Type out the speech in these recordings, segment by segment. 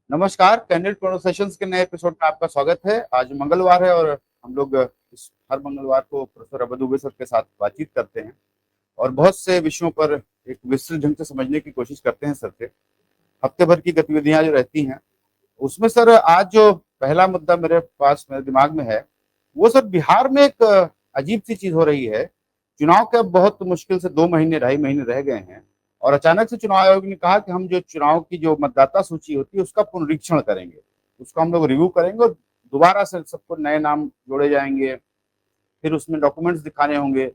नमस्कार, candid conversations के नए एपिसोड में आपका स्वागत है। आज मंगलवार है और हम लोग हर मंगलवार को प्रोफेसर अवध दुबे सर के साथ बातचीत करते हैं और बहुत से विषयों पर एक विस्तृत ढंग से समझने की कोशिश करते हैं सर से। हफ्ते भर की गतिविधियां जो रहती हैं उसमें सर आज जो पहला मुद्दा मेरे दिमाग में है वो सर बिहार में एक अजीब सी चीज हो रही है। चुनाव के अब बहुत मुश्किल से 2 महीने 2.5 महीने रह गए हैं और अचानक से चुनाव आयोग ने कहा कि हम जो चुनाव की जो मतदाता सूची होती है उसका पुनरीक्षण करेंगे, उसको हम लोग रिव्यू करेंगे और दोबारा से सबको नए नाम जोड़े जाएंगे। फिर उसमें डॉक्यूमेंट्स दिखाने होंगे।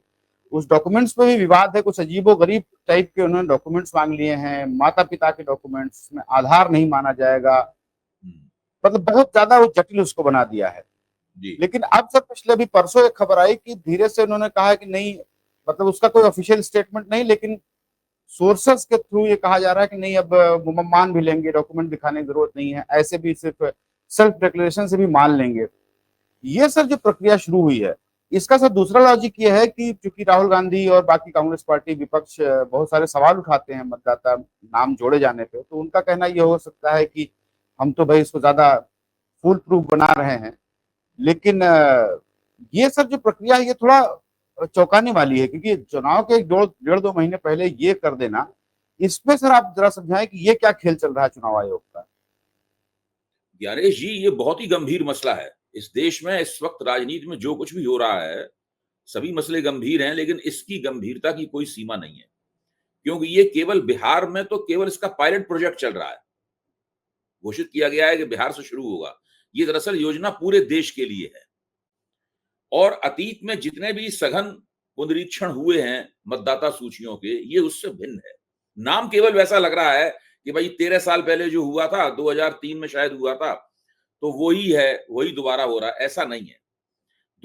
उस डॉक्यूमेंट्स पे भी विवाद है, कुछ अजीबो गरीब टाइप के उन्होंने डॉक्यूमेंट्स मांग लिए हैं, माता पिता के डॉक्यूमेंट्स में आधार नहीं माना जाएगा। मतलब बहुत ज्यादा वो जटिल उसको बना दिया है। जी। लेकिन अब सर पिछले अभी परसों एक खबर आई कि धीरे से उन्होंने कहा कि नहीं, मतलब उसका कोई ऑफिशियल स्टेटमेंट नहीं, लेकिन सोर्सेस के थ्रू ये कहा जा रहा है कि नहीं, अब वो मान भी लेंगे, डॉक्यूमेंट दिखाने की जरूरत नहीं है, ऐसे भी सिर्फ सेल्फ डिक्लेरेशन से भी मान लेंगे। ये सर जो प्रक्रिया शुरू हुई है इसका सर दूसरा लॉजिक ये है कि चूंकि राहुल गांधी और बाकी कांग्रेस पार्टी विपक्ष बहुत सारे सवाल उठाते हैं मतदाता नाम जोड़े जाने पे, तो उनका कहना ये हो सकता है कि हम तो भाई इसको ज्यादा फूल प्रूफ बना रहे हैं। लेकिन ये सब जो प्रक्रिया है ये थोड़ा चौंकाने वाली है, क्योंकि चुनाव के एक 1.5-2 महीने पहले ये कर देना, इसमें सर आप जरा समझाएं कि ये क्या खेल चल रहा है चुनाव आयोग का। ज्ञानेश जी, ये बहुत ही गंभीर मसला है। इस देश में इस वक्त राजनीति में जो कुछ भी हो रहा है, सभी मसले गंभीर हैं, लेकिन इसकी गंभीरता की कोई सीमा नहीं है। क्योंकि ये केवल बिहार में तो केवल इसका पायलट प्रोजेक्ट चल रहा है। घोषित किया गया है कि बिहार से शुरू होगा। ये दरअसल योजना पूरे देश के लिए है। और अतीत में जितने भी सघन पुनरीक्षण हुए हैं मतदाता सूचियों के, ये उससे भिन्न है। नाम केवल वैसा लग रहा है कि भाई 13 साल पहले जो हुआ था, 2003 में शायद हुआ था, तो वही है, वही दोबारा हो रहा है। ऐसा नहीं है।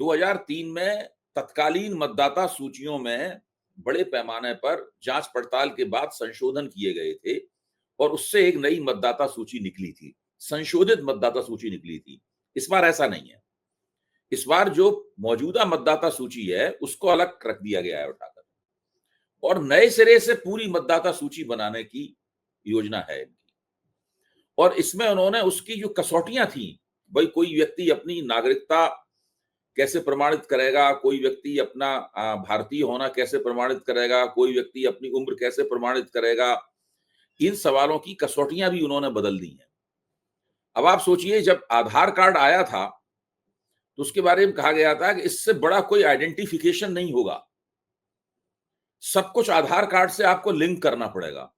2003 में तत्कालीन मतदाता सूचियों में बड़े पैमाने पर जांच पड़ताल के बाद संशोधन किए गए थे और उससे एक नई मतदाता सूची निकली थी, संशोधित मतदाता सूची निकली थी। इस बार ऐसा नहीं है। इस बार जो मौजूदा मतदाता सूची है उसको अलग रख दिया गया है उठाकर, और नए सिरे से पूरी मतदाता सूची बनाने की योजना है इनकी। और इसमें उन्होंने उसकी जो कसौटियां थी, भाई कोई व्यक्ति अपनी नागरिकता कैसे प्रमाणित करेगा, कोई व्यक्ति अपना भारतीय होना कैसे प्रमाणित करेगा, कोई व्यक्ति अपनी उम्र कैसे प्रमाणित करेगा, इन सवालों की कसौटियां भी उन्होंने बदल दी हैं। अब आप सोचिए, जब आधार कार्ड आया था तो उसके बारे में कहा गया था कि इससे बड़ा कोई आइडेंटिफिकेशन नहीं होगा, सब कुछ आधार कार्ड से आपको लिंक करना पड़ेगा।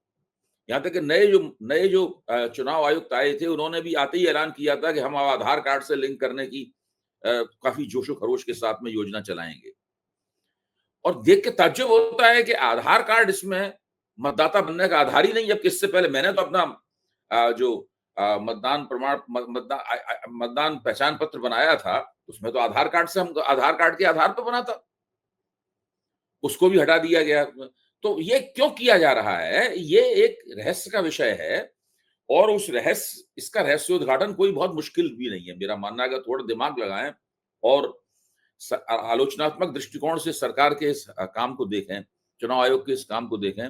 यहां तक कि नए जो चुनाव आयुक्त आए थे, उन्होंने भी आते ही ऐलान किया था कि हम अब आधार कार्ड से लिंक करने की काफी जोशो खरोश के साथ में योजना चलाएंगे। और देख के ताज्जुब होता है कि आधार कार्ड इसमें मतदाता बनने का आधार ही नहीं। जबकि इससे पहले मैंने तो अपना जो मतदान पहचान पत्र बनाया था, उसमें तो आधार कार्ड से, हम आधार कार्ड के आधार पर बना था, उसको भी हटा दिया गया। तो ये क्यों किया जा रहा है, ये एक रहस्य का विषय है। और उस इसका रहस्योद्घाटन कोई बहुत मुश्किल भी नहीं है। मेरा मानना है कि थोड़ा दिमाग लगाएं और आलोचनात्मक दृष्टिकोण से सरकार के इस काम को देखें, चुनाव आयोग के इस काम को देखें,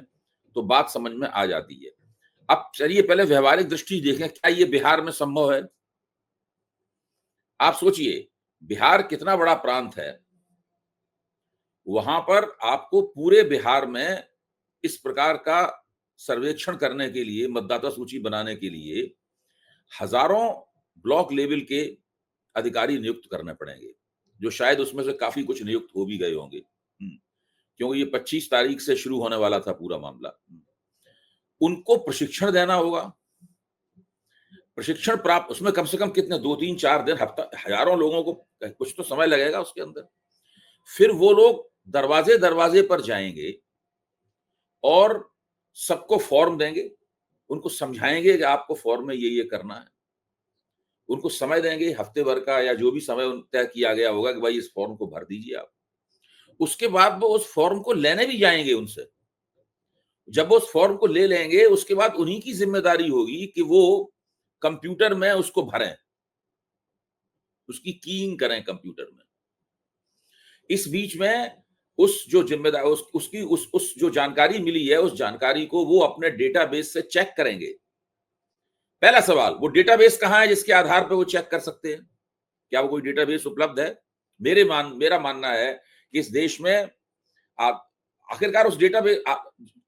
तो बात समझ में आ जाती है। अब चलिए पहले व्यवहारिक दृष्टि देखें, क्या ये बिहार में संभव है? आप सोचिए, बिहार कितना बड़ा प्रांत है। वहां पर आपको पूरे बिहार में इस प्रकार का सर्वेक्षण करने के लिए, मतदाता सूची बनाने के लिए हजारों ब्लॉक लेवल के अधिकारी नियुक्त करने पड़ेंगे, जो शायद उसमें से काफी कुछ नियुक्त हो भी गए होंगे। क्योंकि ये 25 तारीख से शुरू होने वाला था पूरा मामला। उनको प्रशिक्षण देना होगा। प्रशिक्षण प्राप्त, उसमें कम से कम कितने, 2-3-4 दिन, हफ्ता, हजारों लोगों को कुछ तो समय लगेगा उसके अंदर। फिर वो लोग दरवाजे दरवाजे पर जाएंगे और सबको फॉर्म देंगे, उनको समझाएंगे कि आपको फॉर्म में ये करना है। उनको समय देंगे हफ्ते भर का, या जो भी समय तय किया गया होगा कि भाई इस फॉर्म को भर दीजिए आप। उसके बाद वो उस फॉर्म को लेने भी जाएंगे उनसे। जब वो उस फॉर्म को ले लेंगे, उसके बाद उन्हीं की जिम्मेदारी होगी कि वो कंप्यूटर में उसको भरें, उसकी कीइंग करें कंप्यूटर में। इस बीच में उस जो जिम्मेदार उसकी उस जो जानकारी मिली है, उस जानकारी को वो अपने डेटाबेस से चेक करेंगे पहला सवाल, वो डेटाबेस कहाँ है जिसके आधार पर वो चेक कर सकते हैं? क्या वो कोई डेटाबेस उपलब्ध है? मेरा मानना है कि इस देश में आप आखिरकार उस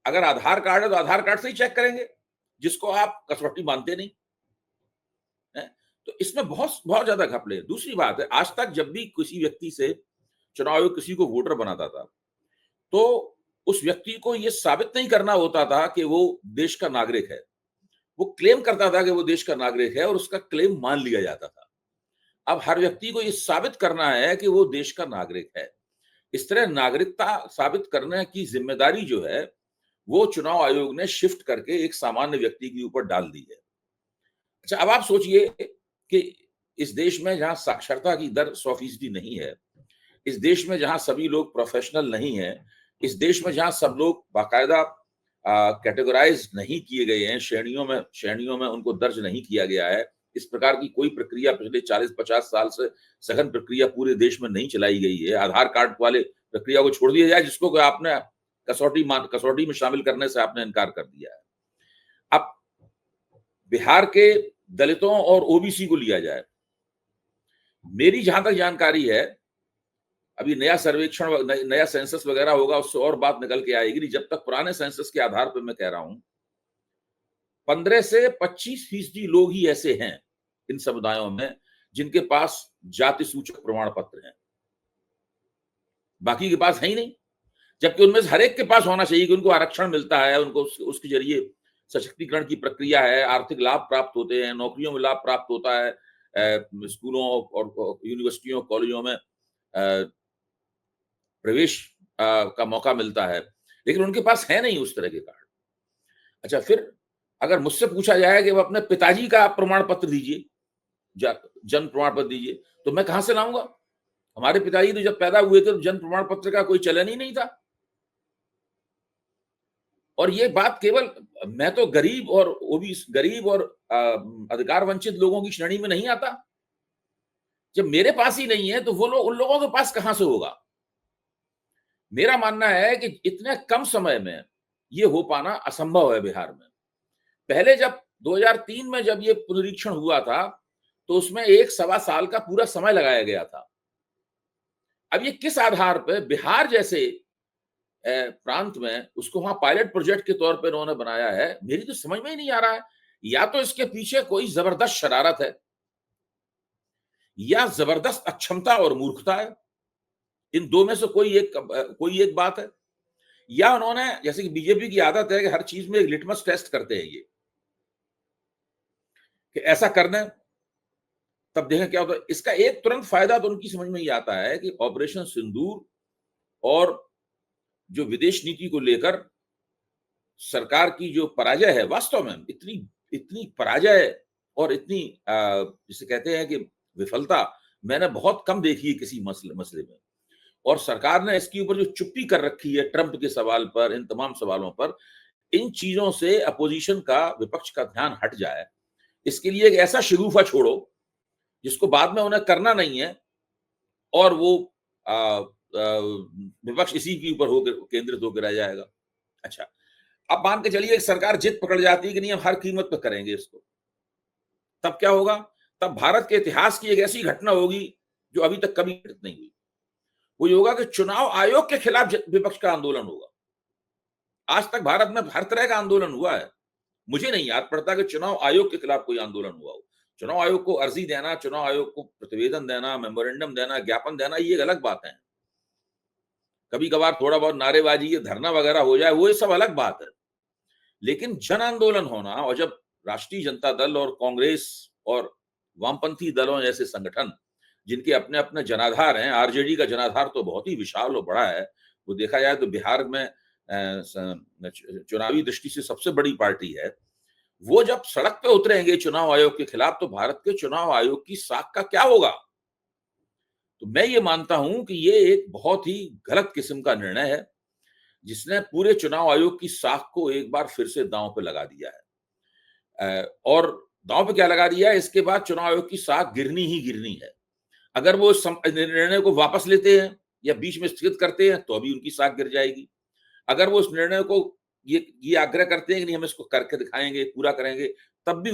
अगर आधार कार्ड है तो आधार कार्ड से ही चेक करेंगे, जिसको आप कसौटी मानते नहीं है। तो इसमें बहुत बहुत ज्यादा घपले हैं। दूसरी बात है, आज तक जब भी किसी व्यक्ति से चुनाव आयोग किसी को वोटर बनाता था, तो उस व्यक्ति को यह साबित नहीं करना होता था कि वो देश का नागरिक है। वो क्लेम करता था कि वो देश का नागरिक है और उसका क्लेम मान लिया जाता था। अब हर व्यक्ति को यह साबित करना है कि वो देश का नागरिक है। इस तरह नागरिकता साबित करने की जिम्मेदारी जो है, वो चुनाव आयोग ने शिफ्ट करके एक सामान्य व्यक्ति के ऊपर डाल दी है। अच्छा, अब आप सोचिए कि इस देश में जहां साक्षरता की दर 100% नहीं है, इस देश में जहां सभी लोग प्रोफेशनल नहीं है, इस देश में जहां सब लोग बाकायदा कैटेगराइज नहीं किए गए हैं, श्रेणियों में उनको दर्ज नहीं किया गया है। इस प्रकार की कोई प्रक्रिया पिछले 40-50 साल से सघन प्रक्रिया पूरे देश में नहीं चलाई गई है। आधार कार्ड वाले प्रक्रिया को छोड़ दिया जाए, जिसको कि आपने कसौटी में शामिल करने से आपने इनकार कर दिया है। अब बिहार के दलितों और ओबीसी को लिया जाए, मेरी जहां तक जानकारी है, अभी नया सर्वेक्षण नया सेंसस वगैरह होगा, उससे और बात निकल के आएगी। जब तक पुराने सेंसस के आधार पर मैं कह रहा हूं, 15 से 25% लोग ही ऐसे हैं इन समुदायों में जिनके पास जाति सूचक प्रमाण पत्र हैं, बाकी के पास है ही नहीं। जबकि उनमें से हर एक के पास होना चाहिए कि उनको आरक्षण मिलता है, उनको उसके जरिए सशक्तिकरण की प्रक्रिया है, आर्थिक लाभ प्राप्त होते हैं, नौकरियों में लाभ प्राप्त होता है, स्कूलों और यूनिवर्सिटियों कॉलेजों में प्रवेश का मौका मिलता है, लेकिन उनके पास है नहीं उस तरह के कार्ड। अच्छा, फिर अगर मुझसे पूछा जाए कि वो अपने पिताजी का प्रमाण पत्र दीजिए, जन्म प्रमाण पत्र दीजिए, तो मैं कहां से लाऊंगा? हमारे पिताजी तो जब पैदा हुए थे तो जन्म प्रमाण पत्र का कोई चलन ही नहीं था। और ये बात केवल मैं तो गरीब और अधिकार वंचित लोगों की श्रेणी में नहीं आता। जब मेरे पास ही नहीं है तो वो लोग उन लोगों के पास कहां से होगा? मेरा मानना है कि इतने कम समय में ये हो पाना असंभव है बिहार में। पहले जब 2003 में जब ये पुनरीक्षण हुआ था, तो उसमें 1 सवा साल का पूरा समय लगाया गया था। अब ये किस आधार पर बिहार जैसे प्रांत में उसको वहां पायलट प्रोजेक्ट के तौर पर उन्होंने बनाया है, मेरी तो समझ में ही नहीं आ रहा है। या तो इसके पीछे कोई जबरदस्त शरारत है, या जबरदस्त अक्षमता और मूर्खता है। इन दो में से कोई एक बात है। या उन्होंने, जैसे कि बीजेपी की आदत है कि हर चीज में एक लिटमस टेस्ट करते हैं, ये कि ऐसा करने तब देखें क्या होता है। इसका एक तुरंत फायदा तो उनकी समझ में ही आता है कि ऑपरेशन सिंदूर और जो विदेश नीति को लेकर सरकार की जो पराजय है, वास्तव में इतनी पराजय और इतनी जिसे कहते हैं कि विफलता मैंने बहुत कम देखी है किसी मसले में। और सरकार ने इसके ऊपर जो चुप्पी कर रखी है ट्रंप के सवाल पर, इन तमाम सवालों पर, इन चीजों से अपोजिशन का, विपक्ष का ध्यान हट जाए, इसके लिए एक ऐसा शगुफा छोड़ो जिसको बाद में उन्हें करना नहीं है, और वो विपक्ष इसी के ऊपर होकर केंद्रित होकर रह जाएगा। अच्छा, अब मान के चलिए सरकार जिद पकड़ जाती है कि नहीं हम हर कीमत पर करेंगे इसको, तब क्या होगा? तब भारत के इतिहास की एक ऐसी घटना होगी जो अभी तक कभी घटित नहीं हुई। वो ये होगा कि चुनाव आयोग के खिलाफ विपक्ष का आंदोलन होगा। आज तक भारत में हर तरह का आंदोलन हुआ है, मुझे नहीं याद पड़ता कि चुनाव आयोग के खिलाफ कोई आंदोलन हुआ हो। चुनाव आयोग को अर्जी देना, चुनाव आयोग को प्रतिवेदन देना, मेमोरेंडम देना, ज्ञापन देना, ये एक अलग बात है। कभी कभार थोड़ा बहुत नारेबाजी, धरना वगैरह हो जाए, वो ये सब अलग बात है। लेकिन जन आंदोलन होना, और जब राष्ट्रीय जनता दल और कांग्रेस और वामपंथी दलों जैसे संगठन जिनके अपने अपने जनाधार हैं, आरजेडी का जनाधार तो बहुत ही विशाल और बड़ा है, वो देखा जाए तो बिहार में चुनावी दृष्टि से सबसे बड़ी पार्टी है, वो जब सड़क पे उतरेंगे चुनाव आयोग के खिलाफ, तो भारत के चुनाव आयोग की साख का क्या होगा? तो मैं ये मानता हूं कि ये एक बहुत ही गलत किस्म का निर्णय है, जिसने पूरे चुनाव आयोग की साख को एक बार फिर से दांव पे लगा दिया है। और दांव पे क्या लगा दिया है? इसके बाद चुनाव आयोग की साख गिरनी ही गिरनी है। अगर वो निर्णय को वापस लेते हैं या बीच में स्थगित करते हैं, तो अभी उनकी साख गिर जाएगी। अगर वो उस निर्णय को ये आग्रह करते हैं कि नहीं हम इसको करके दिखाएंगे, पूरा करेंगे, तब भी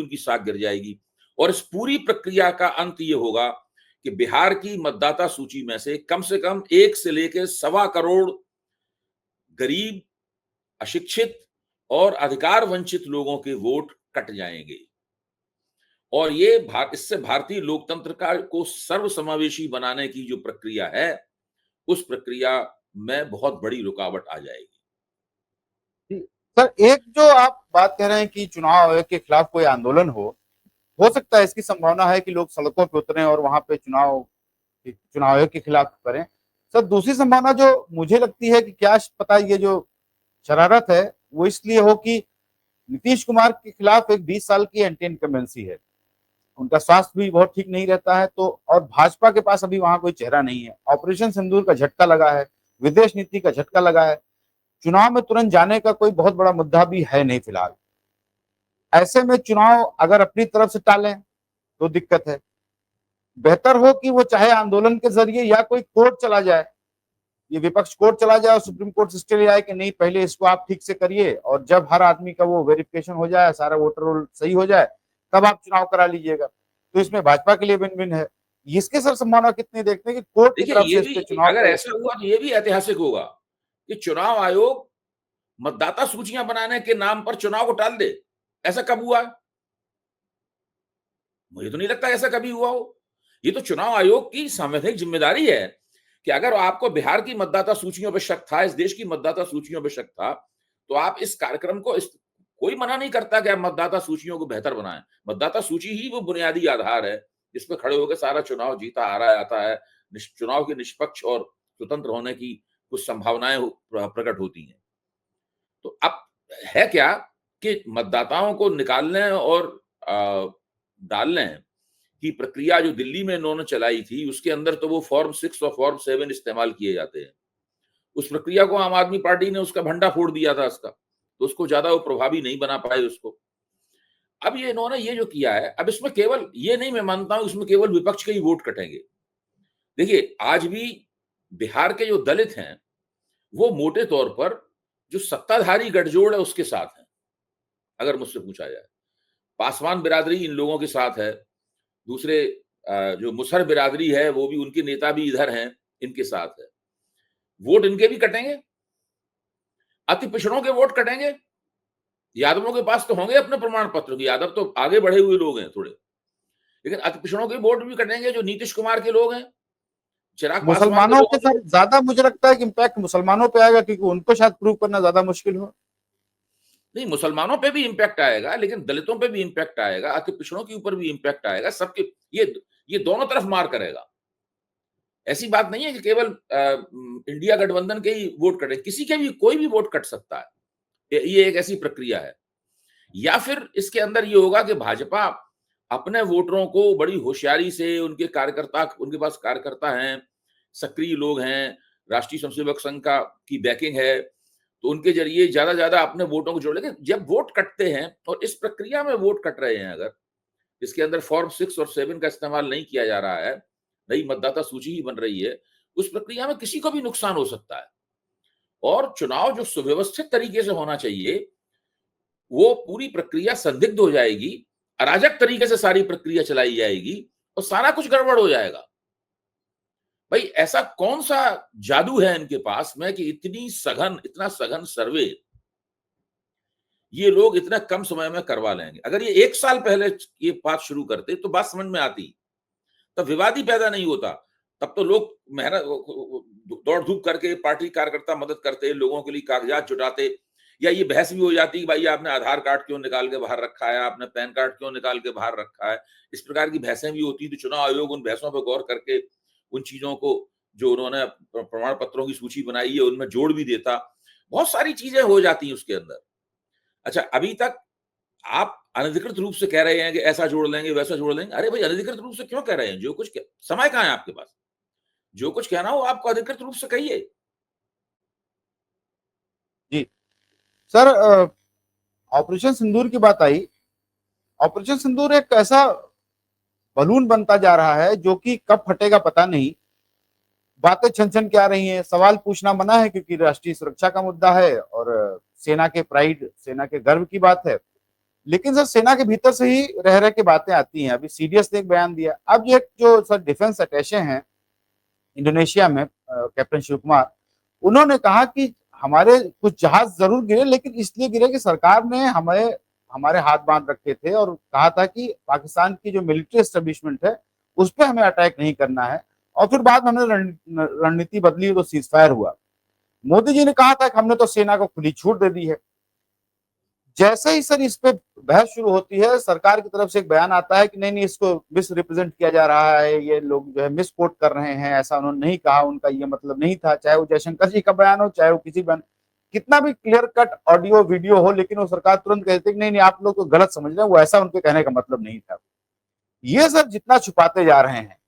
उनकी साख गिर जाएगी। और इस पूरी प्रक्रिया का अंत ये होगा कि बिहार की मतदाता सूची में से कम 1 से लेकर 1.25 करोड़ गरीब, अशिक्षित और अधिकार वंचित लोगों के वोट कट जाएंगे। और इससे भारतीय लोकतंत्र को सर्वसमावेशी बनाने की जो प्रक्रिया है, उस प्रक्रिया में बहुत बड़ी रुकावट आ जाएगी। जी। सर, एक जो आप बात कह रहे हैं कि चुनाव आयोग के खिलाफ कोई आंदोलन हो सकता है, इसकी संभावना है कि लोग सड़कों पे उतरें और वहां पे चुनाव आयोग के खिलाफ करें। सर, दूसरी संभावना जो मुझे लगती है कि क्या पता ये जो शरारत है वो इसलिए हो कि नीतीश कुमार के खिलाफ एक 20 साल की एंटी इनकम्बेंसी है, उनका स्वास्थ्य भी बहुत ठीक नहीं रहता है, तो और भाजपा के पास अभी वहां कोई चेहरा नहीं है, ऑपरेशन सिंदूर का झटका लगा है, विदेश नीति का झटका लगा है, चुनाव में तुरंत जाने का कोई बहुत बड़ा मुद्दा भी है नहीं फिलहाल। ऐसे में चुनाव अगर अपनी तरफ से टालें तो दिक्कत है। बेहतर हो कि वो चाहे आंदोलन के जरिए या कोई कोर्ट चला जाए, ये विपक्ष कोर्ट चला जाए और सुप्रीम कोर्ट से स्टे ले आए कि नहीं पहले इसको आप ठीक से करिए, और जब हर आदमी का वो वेरिफिकेशन हो जाए, सारा वोटर रोल सही हो जाए, तब आप चुनाव करा लीजिएगा। तो इसमें भाजपा के लिए विन विन है। इसके सर संभावना कितनी देखते हैं कि कोर्ट की तरफ से इस पे चुनाव अगर ऐसा हुआ तो ये भी ऐतिहासिक होगा कि चुनाव आयोग मतदाता सूचियां बनाने के नाम पर चुनाव को टाल दे। ऐसा कब हुआ? मुझे तो नहीं लगता ऐसा कभी हुआ हो। ये तो चुनाव आयोग की संवैधानिक जिम्मेदारी है कि अगर आपको बिहार की मतदाता सूचियों पर शक था, इस देश की मतदाता सूचियों पर शक था, तो आप इस कार्यक्रम को कोई मना नहीं करता कि आप मतदाता सूचियों को बेहतर बनाएं। मतदाता सूची ही वो बुनियादी आधार है जिस पर खड़े होकर सारा चुनाव जीता हारा आता है। चुनाव के निष्पक्ष और स्वतंत्र होने की कुछ संभावनाएं प्रकट होती हैं। तो अब है क्या कि मतदाताओं को निकालने और डालने की प्रक्रिया जो दिल्ली में इन्होंने चलाई थी, उसके अंदर तो वो फॉर्म 6 और फॉर्म 7 इस्तेमाल किए जाते हैं। उस प्रक्रिया को आम आदमी पार्टी ने उसका भंडा फोड़ दिया था उसका, तो उसको ज्यादा वो प्रभावी नहीं बना पाए उसको। अब ये इन्होंने ये जो किया है, अब इसमें केवल ये नहीं मैं मानता हूं इसमें केवल विपक्ष के ही वोट कटेंगे। देखिए, आज भी बिहार के जो दलित हैं वो मोटे तौर पर जो सत्ताधारी गठजोड़ है उसके साथ है। अगर मुझसे पूछा जाए, पासवान बिरादरी इन लोगों के साथ है, दूसरे जो मुसहर बिरादरी है वो भी, उनके नेता भी इधर हैं, इनके साथ है। वोट इनके भी कटेंगे, अति पिछड़ों के वोट कटेंगे। यादवों के पास तो होंगे अपने प्रमाण पत्र, यादव तो आगे बढ़े हुए लोग हैं थोड़े, लेकिन अति पिछड़ों के वोट भी कटेंगे जो नीतीश कुमार के लोग हैं, चिराग पासवान के मुसलमानों लोग के साथ ज्यादा मुझे लगता है कि इम्पैक्ट मुसलमानों पे आएगा, क्योंकि उनको शायद प्रूव करना ज्यादा मुश्किल हो। नहीं, मुसलमानों पे भी इम्पैक्ट आएगा, लेकिन दलितों पे भी इम्पैक्ट आएगा, अति पिछड़ों के ऊपर भी इम्पैक्ट आएगा, सबके ये दोनों तरफ मार करेगा। ऐसी बात नहीं है कि केवल इंडिया गठबंधन के ही वोट कटे, किसी के भी कोई भी वोट कट सकता है। ये एक ऐसी प्रक्रिया है। या फिर इसके अंदर ये होगा कि भाजपा अपने वोटरों को बड़ी होशियारी से, उनके पास कार्यकर्ता हैं, सक्रिय लोग हैं, राष्ट्रीय स्वयंसेवक संघ की बैकिंग है, तो उनके जरिए ज्यादा अपने वोटों को जोड़ लेंगे। जब वोट कटते हैं और इस प्रक्रिया में वोट कट रहे हैं, अगर इसके अंदर फॉर्म 6 और 7 का इस्तेमाल नहीं किया जा रहा है, नई मतदाता सूची ही बन रही है, उस प्रक्रिया में किसी को भी नुकसान हो सकता है। और चुनाव जो सुव्यवस्थित तरीके से होना चाहिए, वो पूरी प्रक्रिया संदिग्ध हो जाएगी, अराजक तरीके से सारी प्रक्रिया चलाई जाएगी और सारा कुछ गड़बड़ हो जाएगा। भाई, ऐसा कौन सा जादू है इनके पास में कि इतना सघन सर्वे ये लोग इतना कम समय में करवा लेंगे। अगर ये 1 साल पहले ये बात शुरू करते तो बात समझ में आती, तब विवाद ही पैदा नहीं होता। तब तो लोग मेहनत दौड़ धूप करके पार्टी कार्यकर्ता मदद करते, लोगों के लिए कागजात जुटाते, या ये बहस भी हो जाती कि भाई आपने आधार कार्ड क्यों निकाल के बाहर रखा है, आपने पैन कार्ड क्यों निकाल के बाहर रखा है। इस प्रकार की बहसें भी होती। तो चुनाव आयोग उन बहसों पर गौर करके उन चीजों को जो उन्होंने प्रमाण पत्रों की सूची बनाई है उनमें जोड़ भी देता। बहुत सारी चीजें हो जाती हैं उसके अंदर। अच्छा, अभी तक आप अनधिकृत रूप से कह रहे हैं कि ऐसा जोड़ लेंगे वैसा जोड़ लेंगे। अरे भाई, अनधिकृत रूप से क्यों कह रहे हैं? जो कुछ समय कहाँ है आपके पास? जो कुछ कहना हो आपको अधिकृत रूप से कहिए। जी सर, ऑपरेशन सिंदूर की बात आई। ऑपरेशन सिंदूर एक ऐसा बलून बनता जा रहा है जो कि कब फटेगा पता नहीं। बातें छन छन के आ रही हैं। सवाल पूछना मना है क्योंकि राष्ट्रीय सुरक्षा का मुद्दा है और सेना के प्राइड, सेना के गर्व की बात है। लेकिन सर सेना के भीतर से ही रह रह के बातें आती हैं। अभी सीडीएस ने एक बयान दिया। अब ये जो सर डिफेंस अटैचे हैं इंडोनेशिया में, कैप्टन शिव कुमार, उन्होंने कहा कि हमारे कुछ जहाज जरूर गिरे, लेकिन इसलिए गिरे कि सरकार ने हमें हमारे हाथ बांध रखे थे और कहा था कि पाकिस्तान की जो मिलिट्री एस्टेब्लिशमेंट है उस पर हमें अटैक नहीं करना है। और फिर बाद में हमने रणनीति बदली तो सीज फायर हुआ। मोदी जी ने कहा था कि हमने तो सेना को खुली छूट दे दी है। जैसे ही सर इस पे बहस शुरू होती है, सरकार की तरफ से एक बयान आता है कि नहीं नहीं, इसको मिस रिप्रेजेंट किया जा रहा है, ये लोग जो है मिस कोट कर रहे हैं, ऐसा उन्होंने नहीं कहा, उनका ये मतलब नहीं था। चाहे वो जयशंकर जी का बयान हो, चाहे वो किसी बयान, कितना भी क्लियर कट ऑडियो वीडियो हो, लेकिन वो सरकार तुरंत कहती है कि नहीं नहीं आप लोग तो गलत समझ रहे हैं, वो ऐसा उनके कहने का मतलब नहीं था। ये सर जितना छुपाते जा रहे हैं,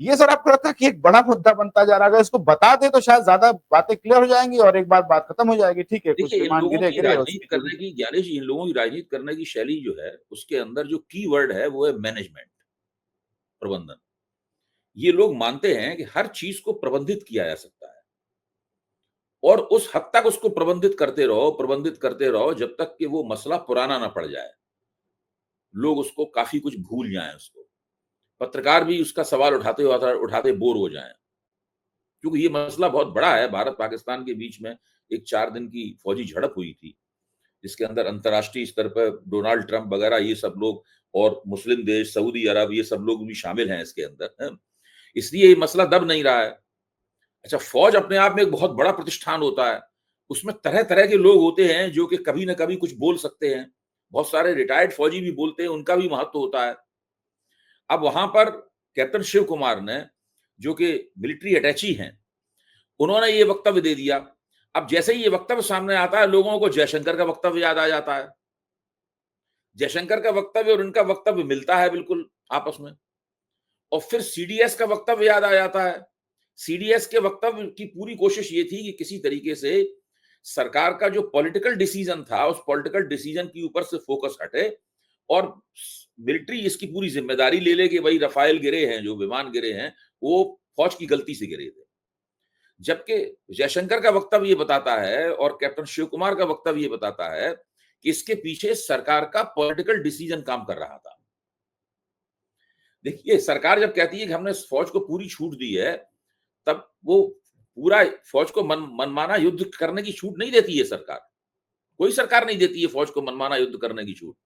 ये सर आपको लगता है कि एक बड़ा मुद्दा बनता जा रहा है? इसको बता दे तो शायद ज्यादा बातें क्लियर हो जाएंगी और एक बार बात खत्म हो जाएगी। ठीक है, कुछ देखिए, इन विमान लोगों गिरे की गिरे, राजनीति उसकी पूरी। करने की ज्ञानेश जी, इन लोगों की राजनीति करने की शैली जो है, उसके अंदर जो कीवर्ड है वो है मैनेजमेंट, प्रबंधन। ये लोग मानते हैं कि हर चीज को प्रबंधित किया जा सकता है और उस हद तक उसको प्रबंधित करते रहो जब तक कि वो मसला पुराना ना पड़ जाए, लोग उसको काफी कुछ भूल जाएं, उसको पत्रकार भी उसका सवाल उठाते उठाते बोर हो जाएं, क्योंकि ये मसला बहुत बड़ा है। भारत पाकिस्तान के बीच में एक 4 दिन की फौजी झड़प हुई थी, जिसके अंदर अंतर्राष्ट्रीय स्तर पर डोनाल्ड ट्रंप वगैरह ये सब लोग और मुस्लिम देश, सऊदी अरब, ये सब लोग भी शामिल हैं इसके अंदर, है? इसलिए ये मसला दब नहीं रहा है। अच्छा, फौज अपने आप में एक बहुत बड़ा प्रतिष्ठान होता है, उसमें तरह तरह के लोग होते हैं जो कि कभी ना कभी कुछ बोल सकते हैं। बहुत सारे रिटायर्ड फौजी भी बोलते हैं, उनका भी महत्व होता है। अब वहां पर कैप्टन शिव कुमार ने, जो कि मिलिट्री अटैची हैं, उन्होंने ये वक्तव्य दे दिया। अब जैसे ही ये वक्तव्य सामने आता है, लोगों को जयशंकर का वक्तव्य याद आ जाता है। जयशंकर का वक्तव्य और इनका वक्तव्य मिलता है बिल्कुल आपस में, और फिर सीडीएस का वक्तव्य याद आ जाता है। सीडीएस के वक्तव्य की पूरी कोशिश ये थी कि किसी तरीके से सरकार का जो पॉलिटिकल डिसीजन था, उस पॉलिटिकल डिसीजन के ऊपर से फोकस हटे और मिलिट्री इसकी पूरी जिम्मेदारी ले ले कि भाई रफाल गिरे हैं, जो विमान गिरे हैं वो फौज की गलती से गिरे थे। जबकि जयशंकर का वक्तव्य ये बताता है और कैप्टन शिव कुमार का वक्तव्य ये बताता है कि इसके पीछे सरकार का पॉलिटिकल डिसीजन काम कर रहा था। देखिए, सरकार जब कहती है कि हमने फौज को पूरी छूट दी है, तब वो पूरा फौज को मनमाना युद्ध करने की छूट नहीं देती है सरकार। कोई सरकार नहीं देती है फौज को मनमाना युद्ध करने की छूट।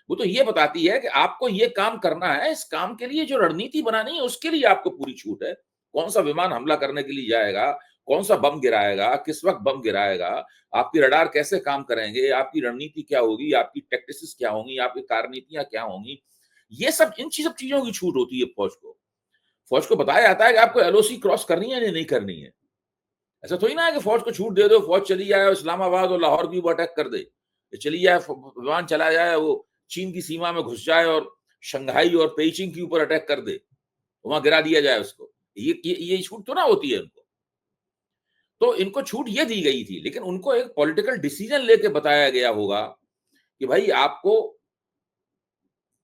वो तो ये बताती है कि आपको ये काम करना है, इस काम के लिए जो रणनीति बनानी है उसके लिए आपको पूरी छूट है। कौन सा विमान हमला करने के लिए जाएगा, कौन सा बम गिराएगा, किस वक्त बम गिराएगा, आपकी रडार कैसे काम करेंगे, आपकी रणनीति क्या होगी, आपकी टैक्टिक्स क्या होंगी, आपकी कार्यनीतियां क्या होंगी, ये सब सब चीजों की छूट होती है फौज को। फौज को बताया जाता है कि आपको एलओसी क्रॉस करनी है या नहीं करनी है। ऐसा थोड़ी ना है कि फौज को छूट दे दो, फौज चली जाए और इस्लामाबाद और लाहौर की ऊपर अटैक कर दे, चली जाए, विमान चला जाए, वो चीन की सीमा में घुस जाए और शंघाई और पेइचिंग के ऊपर अटैक कर दे, वहां गिरा दिया जाए उसको। ये छूट तो ना होती है इनको। तो इनको छूट ये दी गई थी, लेकिन उनको एक पॉलिटिकल डिसीजन लेके बताया गया होगा कि भाई आपको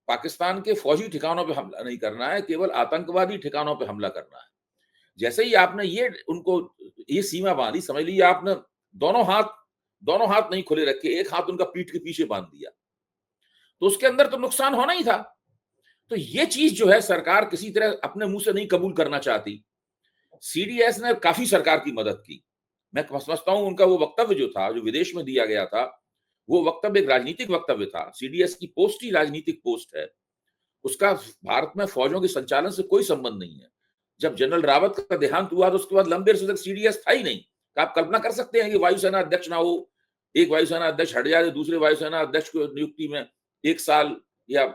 पाकिस्तान के फौजी ठिकानों पे हमला नहीं करना है, केवल आतंकवादी ठिकानों पे हमला करना है। जैसे ही आपने ये उनको ये सीमा बांधी, समझ लीजिए आपने दोनों हाथ नहीं खुले रखे, एक हाथ उनका पीठ के पीछे बांध दिया, तो उसके अंदर तो नुकसान होना ही था। तो ये चीज जो है सरकार किसी तरह अपने मुंह से नहीं कबूल करना चाहती। सीडीएस ने काफी सरकार की मदद की। मैं समझता हूं उनका वो वक्तव्य जो था, जो विदेश में दिया गया था, वो वक्तव्य एक राजनीतिक वक्तव्य था। सीडीएस की पोस्ट ही राजनीतिक पोस्ट है, उसका भारत में फौजों के संचालन से कोई संबंध नहीं है। जब जनरल रावत का देहांत हुआ तो उसके बाद लंबे अरसे तक सीडीएस था ही नहीं। तो आप कल्पना कर सकते हैं कि वायुसेना अध्यक्ष ना हो, एक वायुसेना अध्यक्ष हट जाए, दूसरे वायुसेना अध्यक्ष को नियुक्ति में 1 साल या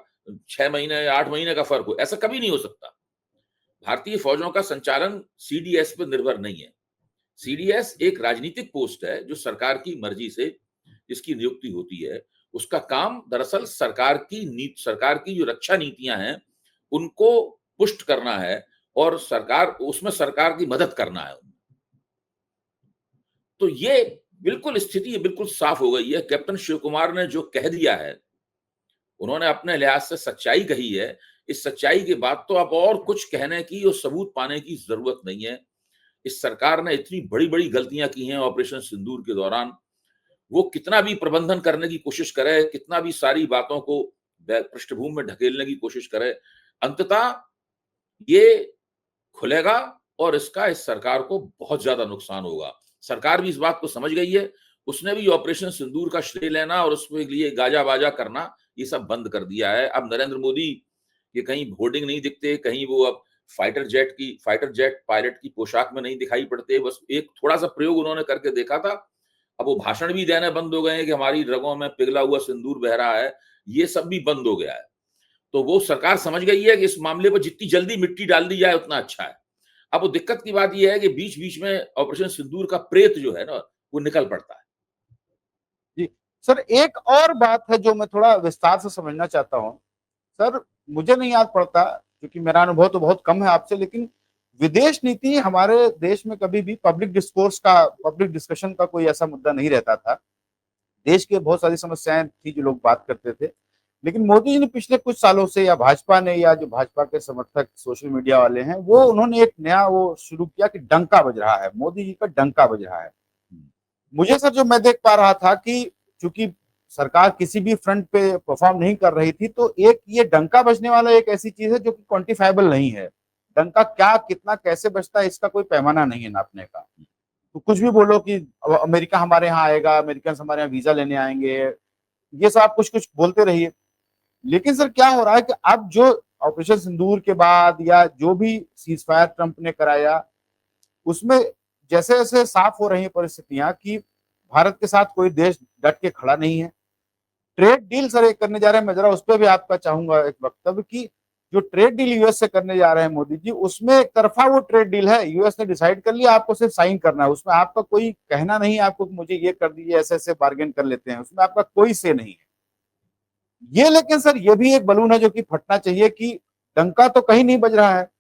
6 महीने या 8 महीने का फर्क हो, ऐसा कभी नहीं हो सकता। भारतीय फौजों का संचालन सीडीएस पर निर्भर नहीं है। सीडीएस एक राजनीतिक पोस्ट है जो सरकार की मर्जी से जिसकी नियुक्ति होती है। उसका काम दरअसल सरकार की जो रक्षा नीतियां हैं उनको पुष्ट करना है और सरकार की मदद करना है। तो ये बिल्कुल स्थिति बिल्कुल साफ हो गई है। कैप्टन शिव कुमार ने जो कह दिया है, उन्होंने अपने लिहाज से सच्चाई कही है। इस सच्चाई के बाद तो अब और कुछ कहने की और सबूत पाने की जरूरत नहीं है। इस सरकार ने इतनी बड़ी-बड़ी गलतियां की हैं ऑपरेशन सिंदूर के दौरान। वो कितना भी प्रबंधन करने की कोशिश करे, कितना भी सारी बातों को पृष्ठभूमि में ढकेलने की कोशिश करे, अंततः ये खुलेगा और इसका इस सरकार को बहुत ज्यादा नुकसान होगा। सरकार भी इस बात को समझ गई है। उसने भी ऑपरेशन सिंदूर का श्रेय लेना और उसके लिए गाजा बाजा करना ये सब बंद कर दिया है। अब नरेंद्र मोदी ये कहीं होर्डिंग नहीं दिखते, कहीं वो अब फाइटर जेट पायलट की पोशाक में नहीं दिखाई पड़ते। बस एक थोड़ा सा प्रयोग उन्होंने करके देखा था। अब वो भाषण भी देने बंद हो गए हैं कि हमारी रगों में पिघला हुआ सिंदूर बह रहा है। ये सब भी बंद हो गया है। तो वो सरकार समझ गई है कि इस मामले पर जितनी जल्दी मिट्टी डाल दी जाए उतना अच्छा है। अब वो दिक्कत की बात ये है कि बीच-बीच में ऑपरेशन सिंदूर का प्रेत जो है ना, वो निकल पड़ता है। जी। सर, एक और बात है जो मैं थोड़ा विस्तार से समझना चाहता हूँ। सर, मुझे नहीं याद पड़ता क्योंकि मेरा अनुभव तो बहुत कम है आपसे, लेकिन विदेश नीति हमारे देश में कभी भी पब्लिक डिस्कशन का कोई ऐसा मुद्दा नहीं रहता था। देश की बहुत सारी समस्याएं थी जो लोग बात करते थे, लेकिन मोदी जी ने पिछले कुछ सालों से, या भाजपा ने, या जो भाजपा के समर्थक सोशल मीडिया वाले हैं, वो उन्होंने एक नया वो शुरू किया कि डंका बज रहा है, मोदी जी का डंका बज रहा है। मुझे सर जो मैं देख पा रहा था कि चूंकि सरकार किसी भी फ्रंट पे परफॉर्म नहीं कर रही थी, तो एक ये डंका बजने वाला एक ऐसी चीज है जो कि क्वांटिफाइबल नहीं है। डंका क्या, कितना, कैसे बजता है, इसका कोई पैमाना नहीं है नापने का। तो कुछ भी बोलो कि अमेरिका हमारे यहाँ आएगा, अमेरिकन हमारे यहाँ वीजा लेने आएंगे, ये सब आप कुछ कुछ बोलते रहिए। लेकिन सर क्या हो रहा है कि अब जो ऑपरेशन सिंदूर के बाद या जो भी सीज फायर ट्रंप ने कराया, उसमें जैसे जैसे साफ हो रही है परिस्थितियां कि भारत के साथ कोई देश डट के खड़ा नहीं है। ट्रेड डील सर एक करने जा रहे हैं, मैं जरा उस पर भी आपका चाहूंगा एक वक्तव्य कि जो ट्रेड डील यूएस से करने जा रहे हैं मोदी जी, उसमें एक तरफा वो ट्रेड डील है, यूएस ने डिसाइड कर लिया, आपको सिर्फ साइन करना है, उसमें आपका कोई कहना नहीं है आपको कि मुझे ये कर दीजिए, ऐसे ऐसे बार्गेन कर लेते हैं, उसमें आपका कोई से नहीं है ये। लेकिन सर ये भी एक बलून है जो कि फटना चाहिए कि डंका तो कहीं नहीं बज रहा है,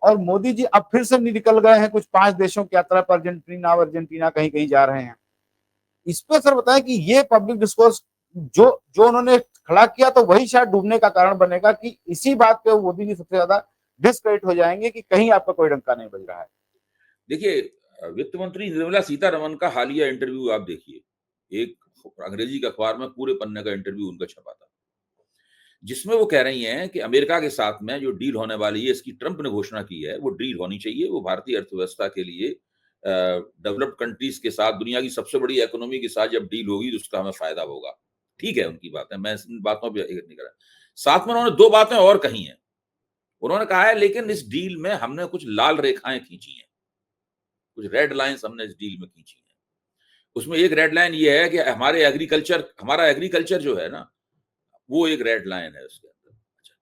और मोदी जी अब फिर से निकल गए हैं कुछ 5 देशों की यात्रा पर, अर्जेंटीना कहीं कहीं जा रहे हैं। इस पे सर बताएं कि ये पब्लिक डिस्कोर्स जो जो उन्होंने खड़ा किया, तो वही शायद डूबने का कारण बनेगा कि इसी बात पे मोदी जी सबसे ज्यादा डिस्क्रेडिट हो जाएंगे कि कहीं आपका कोई डंका नहीं बज रहा है। देखिए, वित्त मंत्री निर्मला सीतारमण का हालिया इंटरव्यू आप देखिए। एक अंग्रेजी के अखबार में पूरे पन्ने का इंटरव्यू उनका छपा था, जिसमें वो कह रही हैं कि अमेरिका के साथ में जो डील होने वाली है, इसकी ट्रंप ने घोषणा की है, वो डील होनी चाहिए। वो भारतीय अर्थव्यवस्था के लिए डेवलप्ड कंट्रीज के साथ, दुनिया की सबसे बड़ी इकोनॉमी के साथ जब डील होगी तो उसका हमें फायदा होगा। ठीक है, उनकी बात है, मैं इन बातों पर नहीं कर रहा। साथ में उन्होंने 2 बातें और कही हैं। उन्होंने कहा है लेकिन इस डील में हमने कुछ लाल रेखाएं खींची हैं, कुछ रेड लाइन्स हमने इस डील में खींची हैं। उसमें एक रेड लाइन ये है कि हमारा एग्रीकल्चर जो है ना, वो एक रेड लाइन है उसके अंदर। अच्छा,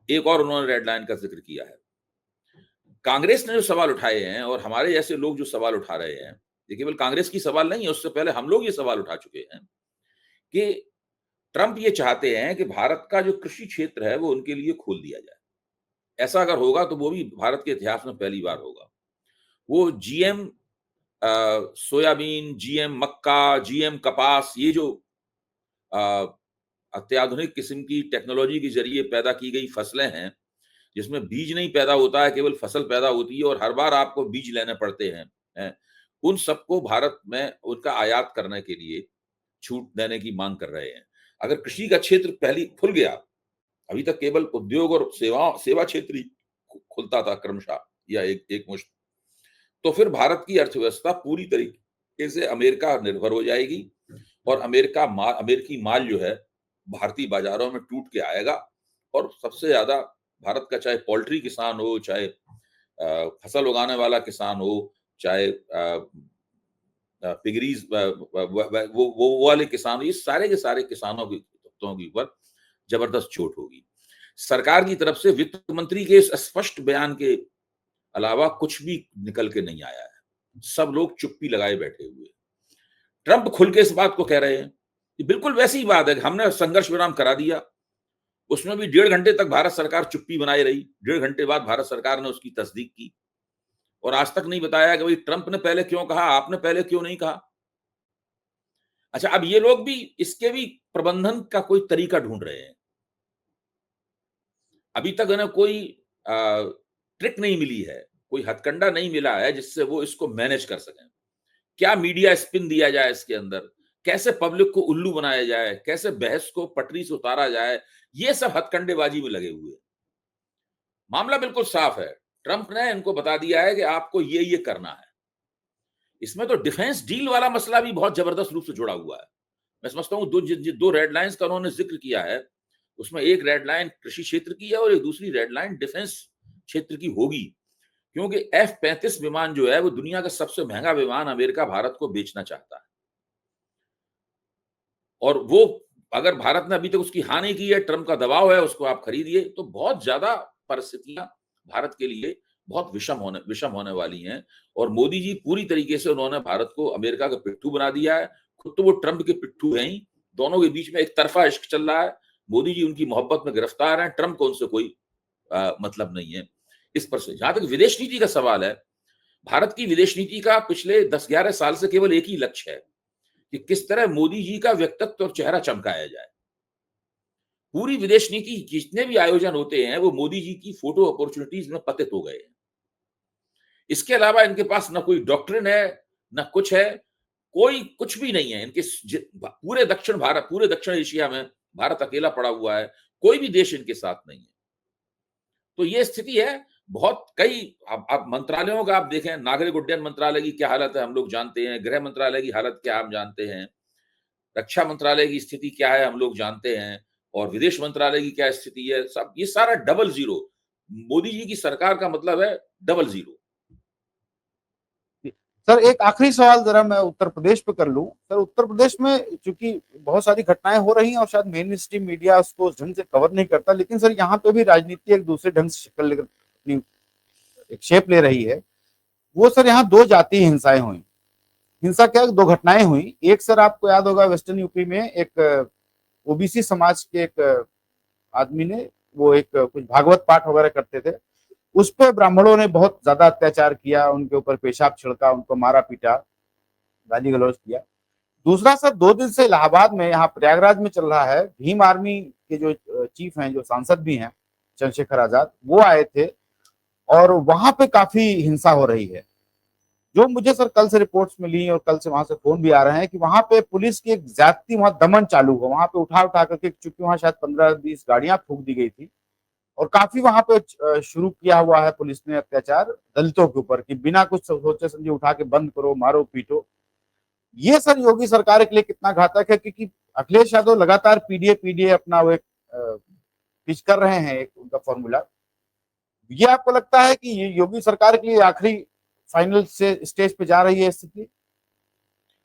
एक और उन्होंने रेड लाइन का जिक्र किया है। कांग्रेस ने जो सवाल उठाए हैं और हमारे जैसे लोग जो सवाल उठा रहे हैं, ये केवल कांग्रेस की सवाल नहीं है, उससे पहले हम लोग ये सवाल उठा चुके हैं कि ट्रंप ये चाहते हैं कि भारत का जो कृषि क्षेत्र है वो उनके लिए खोल दिया जाए। ऐसा अगर होगा तो वो भी भारत के इतिहास में पहली बार होगा। वो जीएम सोयाबीन, जीएम मक्का, जीएम कपास, ये जो अ, अत्याधुनिक किस्म की टेक्नोलॉजी के जरिए पैदा की गई फसलें हैं, जिसमें बीज नहीं पैदा होता है, केवल फसल पैदा होती है और हर बार आपको बीज लेने पड़ते हैं, उन सबको भारत में उनका आयात करने के लिए छूट देने की मांग कर रहे हैं। अगर कृषि का क्षेत्र पहली खुल गया, अभी तक केवल उद्योग और सेवा क्षेत्र ही खुलता था क्रमशः, या एक मुश्त, तो फिर भारत की अर्थव्यवस्था पूरी तरीके से अमेरिका निर्भर हो जाएगी और अमेरिकी माल जो है भारतीय बाजारों में टूट के आएगा। और सबसे ज्यादा भारत का, चाहे पोल्ट्री किसान हो, चाहे फसल उगाने वाला किसान हो, चाहे पिगरीज वो वाले किसान, ये सारे के सारे किसानों के ऊपर जबरदस्त चोट होगी। सरकार की तरफ से वित्त मंत्री के इस स्पष्ट बयान के अलावा कुछ भी निकल के नहीं आया है। सब लोग चुप्पी लगाए बैठे हुए। ट्रंप खुल के इस बात को कह रहे हैं। ये बिल्कुल वैसी ही बात है कि हमने संघर्ष विराम करा दिया, उसमें भी 1.5 घंटे तक भारत सरकार चुप्पी बनाए रही। 1.5 घंटे बाद भारत सरकार ने उसकी तस्दीक की और आज तक नहीं बताया कि भाई ट्रंप ने पहले क्यों कहा, आपने पहले क्यों नहीं कहा। अच्छा, अब ये लोग भी इसके भी प्रबंधन का कोई तरीका ढूंढ रहे हैं। अभी तक इन्हें कोई ट्रिक नहीं मिली है कोई हथकंडा नहीं मिला है जिससे वो इसको मैनेज कर सकें। क्या मीडिया स्पिन दिया जाए इसके अंदर, कैसे पब्लिक को उल्लू बनाया जाए, कैसे बहस को पटरी से उतारा जाए, ये सब हथकंडेबाजी में लगे हुए हैं। मामला बिल्कुल साफ है। ट्रंप ने इनको बता दिया है कि आपको ये करना है। इसमें तो डिफेंस डील वाला मसला भी बहुत जबरदस्त रूप से जुड़ा हुआ है। मैं समझता हूं दो रेड लाइंस का उन्होंने जिक्र किया है, उसमें एक रेड लाइन कृषि क्षेत्र की है और एक दूसरी रेड लाइन डिफेंस क्षेत्र की होगी, क्योंकि F-35 विमान जो है वो दुनिया का सबसे महंगा विमान अमेरिका भारत को बेचना चाहता है। और वो अगर भारत ने अभी तक उसकी हानि की है, ट्रंप का दबाव है, उसको आप खरीदिए, तो बहुत ज्यादा परिस्थितियां भारत के लिए बहुत विषम होने वाली हैं। और मोदी जी पूरी तरीके से उन्होंने भारत को अमेरिका का पिट्ठू बना दिया है। खुद तो वो ट्रंप के पिट्ठू हैं ही, दोनों के बीच में एक तरफा इश्क चल रहा है। मोदी जी उनकी मोहब्बत में गिरफ्तार हैं, ट्रंप को उनसे कोई मतलब नहीं है। इस पर से जहां तक विदेश नीति का सवाल है, भारत की विदेश नीति का पिछले 10-11 साल से केवल एक ही लक्ष्य है कि किस तरह मोदी जी का व्यक्तित्व और चेहरा चमकाया जाए। पूरी विदेश नीति जितने भी आयोजन होते हैं वो मोदी जी की फोटो अपॉर्चुनिटीज में पतित हो गए हैं। इसके अलावा इनके पास ना कोई डॉक्ट्रिन है, ना कुछ है, कोई कुछ भी नहीं है। इनके पूरे दक्षिण एशिया में भारत अकेला पड़ा हुआ है, कोई भी देश इनके साथ नहीं है। तो ये स्थिति है। बहुत कई आप मंत्रालयों का आप देखें, नागरिक उड्डयन मंत्रालय की क्या हालत है हम लोग जानते हैं, गृह मंत्रालय की हालत क्या हम जानते हैं, रक्षा मंत्रालय की स्थिति क्या है हम लोग जानते हैं, और विदेश मंत्रालय की क्या स्थिति है। सब ये सारा डबल जीरो। मोदी जी की सरकार का मतलब है डबल जीरो। सर एक आखिरी सवाल जरा मैं उत्तर प्रदेश पे कर लूं। सर उत्तर प्रदेश में चूंकि बहुत सारी घटनाएं हो रही हैं और शायद मेन स्ट्रीम मीडिया उसको उस ढंग से कवर नहीं करता, लेकिन सर यहाँ पे भी राजनीति एक दूसरे ढंग से शक्ल अपनी एक शेप ले रही है। वो सर यहाँ दो जातीय हिंसाएं हुई। हिंसा क्या, दो घटनाएं हुई। एक सर आपको याद होगा वेस्टर्न यूपी में एक ओबीसी समाज के एक आदमी ने वो एक कुछ भागवत पाठ वगैरह करते थे, उस पर ब्राह्मणों ने बहुत ज्यादा अत्याचार किया, उनके ऊपर पेशाब छिड़का, उनको मारा पीटा, गाली गलौज किया। दूसरा सर 2 दिन से इलाहाबाद में यहाँ प्रयागराज में चल रहा है, भीम आर्मी के जो चीफ हैं, जो सांसद भी हैं चंद्रशेखर आजाद, वो आए थे और वहां पे काफी हिंसा हो रही है। जो मुझे सर कल से रिपोर्ट्स मिली और कल से वहां से फोन भी आ रहे हैं कि वहां पे पुलिस की एक ज्यादती, वहां दमन चालू हुआ, वहां पे उठा उठा करके, चूंकि वहां शायद 15-20 गाड़ियां फूंक दी गई थी और काफी वहां पे शुरू किया हुआ है पुलिस ने अत्याचार दलितों के ऊपर कि बिना कुछ सोचे समझे उठा के बंद करो, मारो पीटो। ये सर योगी सरकार के लिए कितना घातक है, क्योंकि अखिलेश यादव लगातार पीडीए पीडीए अपना वो एक पिच कर रहे हैं, एक उनका फॉर्मूला। ये आपको लगता है कि ये योगी सरकार के लिए आखिरी फाइनल से स्टेज पे जा रही है स्थिति?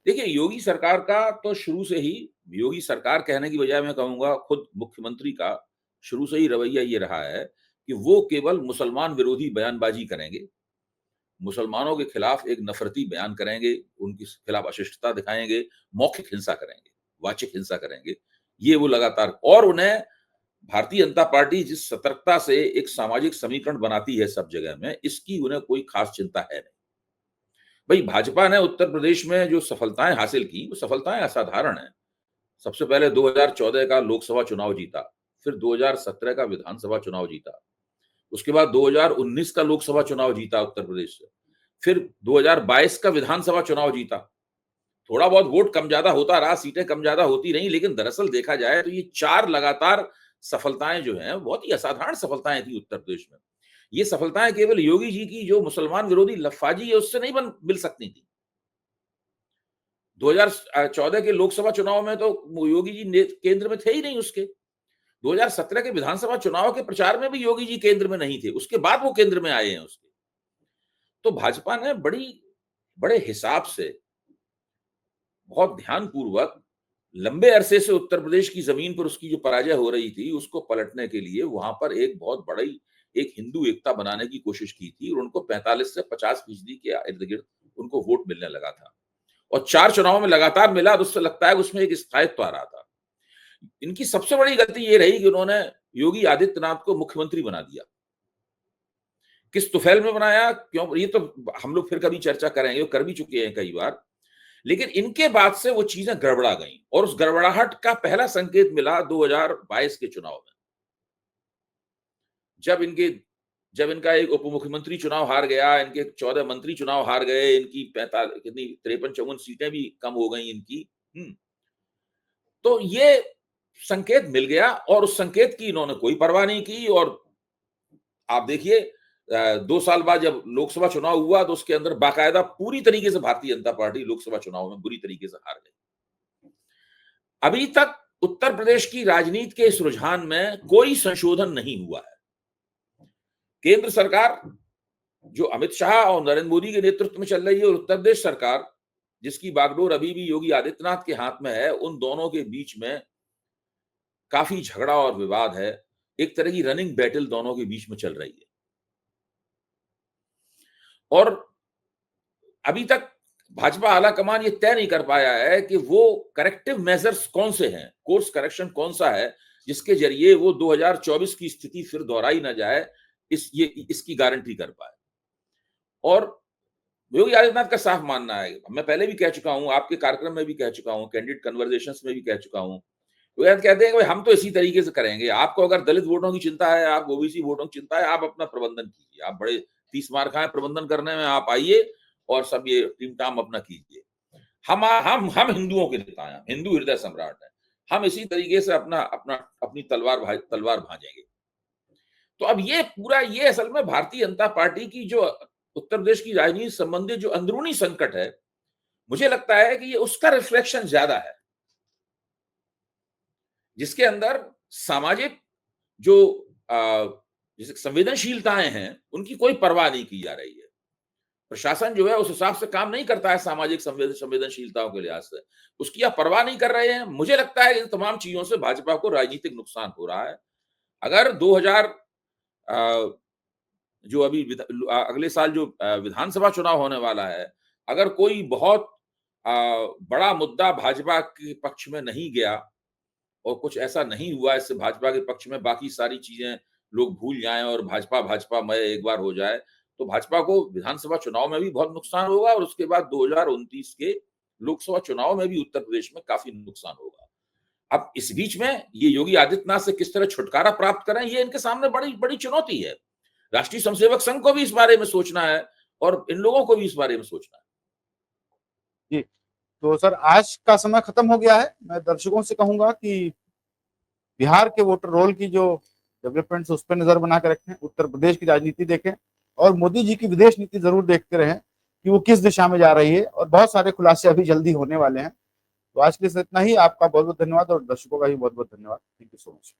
देखिए, योगी सरकार का तो शुरू से ही, योगी सरकार कहने की बजाय मैं कहूंगा खुद मुख्यमंत्री का शुरू से ही रवैया ये रहा है कि वो केवल मुसलमान विरोधी बयानबाजी करेंगे, मुसलमानों के खिलाफ एक नफरती बयान करेंगे, उनके खिलाफ अशिष्टता दिखाएंगे, मौखिक हिंसा करेंगे, वाचिक हिंसा करेंगे। ये वो लगातार, और उन्हें भारतीय जनता पार्टी जिस सतर्कता से एक सामाजिक समीकरण बनाती है सब जगह में, इसकी उन्हें कोई खास चिंता है नहीं। भाई, भाजपा ने उत्तर प्रदेश में जो सफलताएं हासिल की, वो सफलताएं असाधारण हैं। सबसे पहले 2014 का लोकसभा चुनाव जीता, फिर 2017 का विधानसभा चुनाव जीता, उसके बाद 2019 का लोकसभा चुनाव जीता उत्तर प्रदेश से, फिर 2022 का विधानसभा चुनाव जीता। थोड़ा बहुत वोट कम ज्यादा होता रहा, सीटें कम ज्यादा होती रही, लेकिन दरअसल देखा जाए तो ये 4 लगातार सफलताएं जो हैं, बहुत ही असाधारण सफलताएं थी उत्तर प्रदेश में। ये सफलताएं केवल योगी जी की जो मुसलमान विरोधी लफाजी है उससे नहीं मिल सकती थी। 2014 के लोकसभा चुनाव में तो योगी जी केंद्र में थे ही नहीं। उसके 2017 के विधानसभा चुनाव के प्रचार में भी योगी जी केंद्र में नहीं थे, उसके बाद वो केंद्र में आए हैं उसके। तो भाजपा ने बड़े हिसाब से, बहुत ध्यानपूर्वक, लंबे अरसे से उत्तर प्रदेश की जमीन पर उसकी जो पराजय हो रही थी उसको पलटने के लिए वहां पर एक बहुत बड़ी एक हिंदू एकता बनाने की कोशिश की थी, और उनको 45 से 50% के इर्द गिर्द उनको वोट मिलने लगा था, और 4 चुनावों में लगातार मिला, तो उससे लगता है उसमें एक स्थायित्व आ रहा था। इनकी सबसे बड़ी गलती ये रही कि उन्होंने योगी आदित्यनाथ को मुख्यमंत्री बना दिया। किस तुफैल में बनाया, क्यों, ये तो हम लोग फिर कभी चर्चा करेंगे, कर भी चुके हैं कई बार। लेकिन इनके बाद से वो चीजें गड़बड़ा गई, और उस गड़बड़ाहट का पहला संकेत मिला 2022 के चुनाव में, जब इनके जब इनका एक उप मुख्यमंत्री चुनाव हार गया, इनके 14 मंत्री चुनाव हार गए, इनकी 45 कितनी 53-54 सीटें भी कम हो गई इनकी। तो ये संकेत मिल गया और उस संकेत की इन्होंने कोई परवाह नहीं की। और आप देखिए 2 साल बाद जब लोकसभा चुनाव हुआ तो उसके अंदर बाकायदा पूरी तरीके से भारतीय जनता पार्टी लोकसभा चुनाव में बुरी तरीके से हार गई। अभी तक उत्तर प्रदेश की राजनीति के इस रुझान में कोई संशोधन नहीं हुआ है। केंद्र सरकार जो अमित शाह और नरेंद्र मोदी के नेतृत्व में चल रही है और उत्तर प्रदेश सरकार जिसकी बागडोर अभी भी योगी आदित्यनाथ के हाथ में है, उन दोनों के बीच में काफी झगड़ा और विवाद है। एक तरह की रनिंग बैटल दोनों के बीच में चल रही है। और अभी तक भाजपा आलाकमान ये तय नहीं कर पाया है कि वो करेक्टिव मेजर्स कौन से हैं, कोर्स करेक्शन कौन सा है जिसके जरिए वो 2024 की स्थिति फिर दोहराई ना जाए, इसकी गारंटी कर पाए। और योगी आदित्यनाथ का साफ मानना है, मैं पहले भी कह चुका हूं, आपके कार्यक्रम में भी कह चुका हूं, कैंडिडेट कन्वर्सेशंस में भी कह चुका हूं, वो कहते हैं कि हम तो इसी तरीके से करेंगे। आपको अगर दलित वोटों की चिंता है, आप ओबीसी वोटों की चिंता है, आप अपना प्रबंधन कीजिए। आप बड़े 30 मार खाए प्रबंधन करने में, आप आइए और सब ये टीम टाम अपना कीजिए। हम हिंदुओं के नेता हैं, हिंदू हृदय सम्राट हैं, हम इसी तरीके से अपनी तलवार भांजेंगे। तो अब ये असल में भारतीय जनता पार्टी की जो उत्तर प्रदेश की राजनीति संबंधित जो अंदरूनी संकट है, मुझे लगता है कि ये उसका रिफ्लेक्शन ज्यादा है, जिसके अंदर सामाजिक जो जैसे संवेदनशीलताएं हैं उनकी कोई परवाह नहीं की जा रही है। प्रशासन जो है उस हिसाब से काम नहीं करता है सामाजिक संवेदनशीलताओं के लिहाज से, उसकी आप परवाह नहीं कर रहे हैं। मुझे लगता है इन तमाम चीजों से भाजपा को राजनीतिक नुकसान हो रहा है। अगर 2000 जो अभी अगले साल जो विधानसभा चुनाव होने वाला है, अगर कोई बहुत बड़ा मुद्दा भाजपा के पक्ष में नहीं गया और कुछ ऐसा नहीं हुआ इससे भाजपा के पक्ष में बाकी सारी चीजें लोग भूल जाएं और भाजपा मय एक बार हो जाए, तो भाजपा को विधानसभा चुनाव में भी बहुत नुकसान होगा और उसके बाद 2029 के लोकसभा चुनाव में भी उत्तर प्रदेश में काफी नुकसान होगा। अब इस बीच में ये योगी आदित्यनाथ से किस तरह छुटकारा प्राप्त करें, ये इनके सामने बड़ी बड़ी चुनौती है। राष्ट्रीय स्वयंसेवक संघ को भी इस बारे में सोचना है और इन लोगों को भी इस बारे में सोचना है। जी, तो सर आज का समय खत्म हो गया है। मैं दर्शकों से कहूंगा कि बिहार के वोटर रोल की जो डेवलपमेंट उस पर नजर बना के रखें, उत्तर प्रदेश की राजनीति देखें और मोदी जी की विदेश नीति जरूर देखते रहें कि वो किस दिशा में जा रही है। और बहुत सारे खुलासे अभी जल्दी होने वाले हैं। तो आज के लिए इतना ही। आपका बहुत बहुत धन्यवाद और दर्शकों का भी बहुत बहुत धन्यवाद। Thank you so much.